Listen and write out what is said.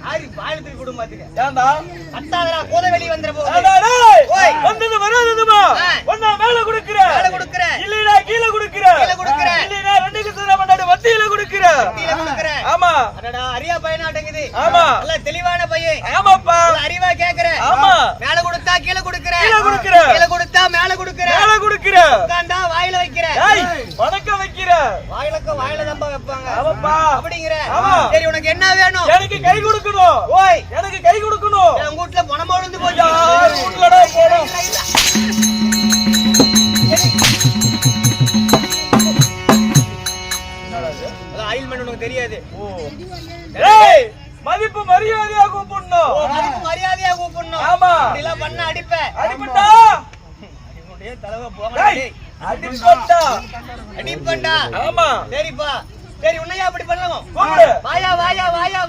ஆரி பாயத்துக்கு குடும்பத்துக்கு ஏண்டா கட்டாதடா கோதவெளி வந்தற போது ஏண்டா டேய் ஓய் வந்தது வராததுமா ஒண்ணா மேல குடுக்குற இல்லடா கீழ குடுக்குற இல்லடா ரெண்டுக்கு சர பண்ணாடு வத்தியில குடுக்குற ஆமா அடடா அரியா பையனாட்டங்குது ஆமா நல்ல தெளிவான பையன் ஆமாப்பா அறிவா கேக்குற ஆமா மேல கொடுத்தா கீழ குடுக்குற கீழ கொடுத்தா மேல குடுக்குற உட்கார்ந்தா வாயில வைக்கிற டேய் வணக்க வைக்கிற வாயில தம்பா வைப்பாங்க ஆமாப்பா அப்படிங்கற ஆமா சரி உனக்கு என்ன வேணும் எனக்கு கை கொடுக்கணும் ஓய் எனக்கு கை கொடுக்கணும் என் வீட்ல பணம் விழுந்து போச்சு வீட்லடா போறோம் ஆயில்மெண்ட் உனக்கு தெரியாது ஏய் மதிப்பு மரியாதையா கூப்பிடணும் மதிப்பு மரியாதையா கூப்பிடணும் ஆமா இதெல்ல பண்ண அடிப்பட்டா உன்னுடைய தலைவ போங்க அடிப்பட்டா ஆமா சரிப்பா சரி உன்னையா அப்படி பண்ணலாம் கூப்பிடு வாயா வாயா வாயா